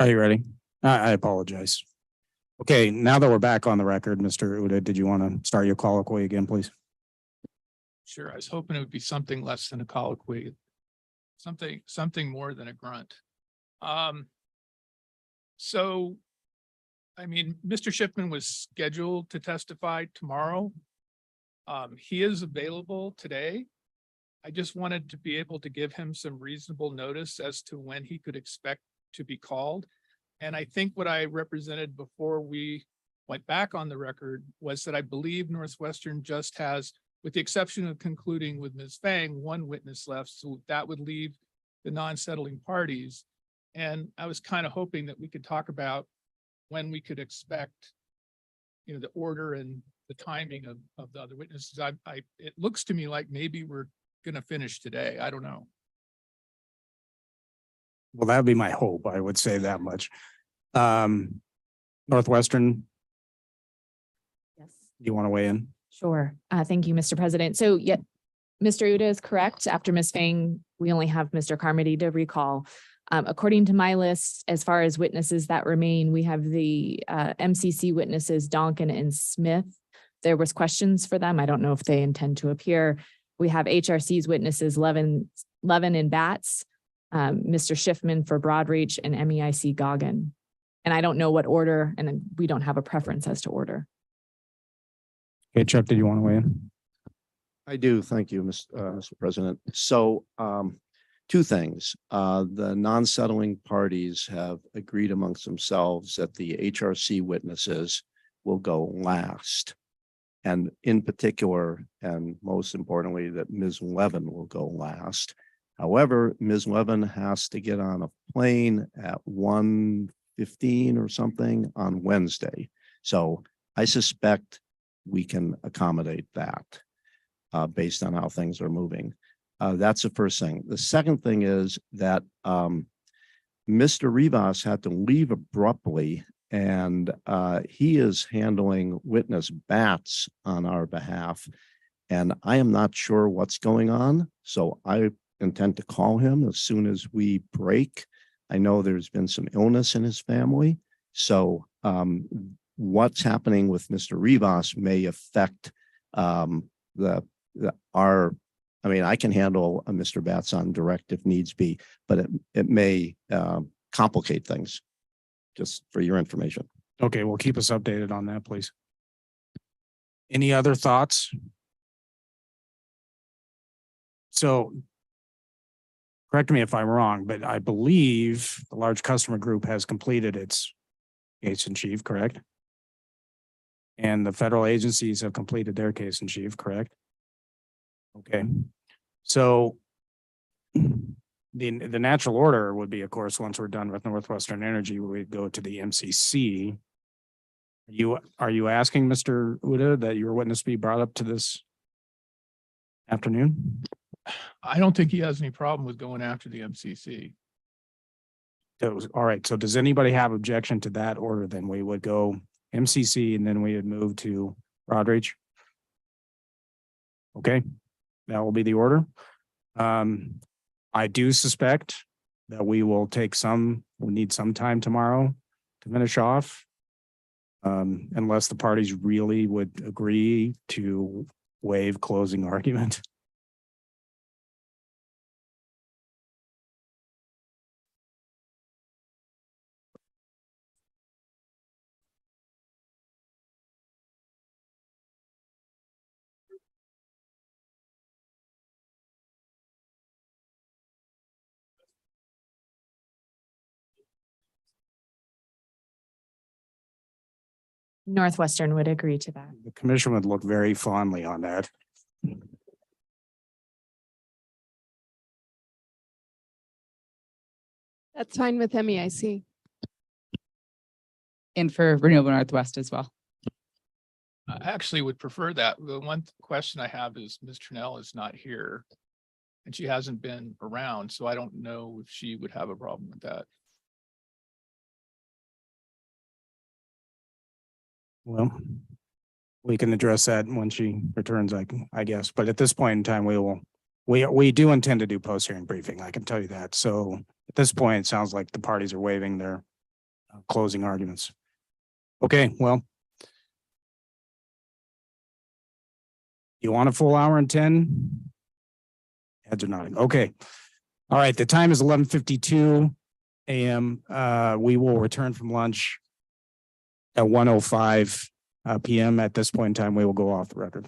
Are you ready? I apologize. Okay, now that we're back on the record, Mr. Uda, did you want to start your colloquy again, please? Sure. I was hoping it would be something less than a colloquy, something more than a grunt. So, I mean, Mr. Schiffman was scheduled to testify tomorrow. He is available today. I just wanted to be able to give him some reasonable notice as to when he could expect to be called. And I think what I represented before we went back on the record was that I believe Northwestern just has, with the exception of concluding with Ms. Fang, one witness left. So that would leave the non-settling parties. And I was kind of hoping that we could talk about when we could expect, you know, the order and the timing of the other witnesses. It looks to me like maybe we're going to finish today. I don't know. Well, that'd be my hope. I would say that much. Northwestern, Yes. you want to weigh in? Sure. Thank you, Mr. President. So yeah, Mr. Uda is correct. After Ms. Fang, we only have Mr. Carmody to recall. According to my list, as far as witnesses that remain, we have the MCC witnesses, Donkin and Smith. There was questions for them. I don't know if they intend to appear. We have HRC's witnesses, Levin and Batts, Mr. Schiffman for Broadreach, and MEIC Goggin. And I don't know what order, and we don't have a preference as to order. Okay, Chuck, did you want to weigh in? I do. Thank you, Mr. President. So two things. The non-settling parties have agreed amongst themselves that the HRC witnesses will go last. And in particular, and most importantly, that Ms. Levin will go last. However, Ms. Levin has to get on a plane at 1:15 or something on Wednesday. So I suspect we can accommodate that based on how things are moving. That's the first thing. The second thing is that Mr. Rivas had to leave abruptly, and he is handling witness Batts on our behalf. And I am not sure what's going on. So I intend to call him as soon as we break. I know there's been some illness in his family. So what's happening with Mr. Rivas may affect I mean, I can handle a Mr. Batts on direct if needs be, but it may complicate things, just for your information. Okay, well, keep us updated on that, please. Any other thoughts? So correct me if I'm wrong, but I believe the large customer group has completed its case in chief, correct? And the federal agencies have completed their case in chief, correct? Okay, so the natural order would be, of course, once we're done with Northwestern Energy, we would go to the MCC. Are you asking Mr. Uda that your witness be brought up to this afternoon? I don't think he has any problem with going after the MCC. All right. So does anybody have objection to that order? Then we would go MCC and then we would move to Broadreach. Okay, that will be the order. I do suspect that we will need some time tomorrow to finish off. Unless the parties really would agree to waive closing argument. Northwestern would agree to that. The commission would look very fondly on that. That's fine with MEIC. And for Renewable Northwest as well. I actually would prefer that. The one question I have is Ms. Turnell is not here and she hasn't been around, so I don't know if she would have a problem with that. Well, we can address that when she returns, I guess. But at this point in time, we do intend to do post-hearing briefing. I can tell you that. So at this point, it sounds like the parties are waiving their closing arguments. Okay, well. You want a full hour and 10? Heads are nodding. Okay. All right, the time is 11:52 a.m. We will return from lunch at 1:05 p.m. At this point in time, we will go off the record.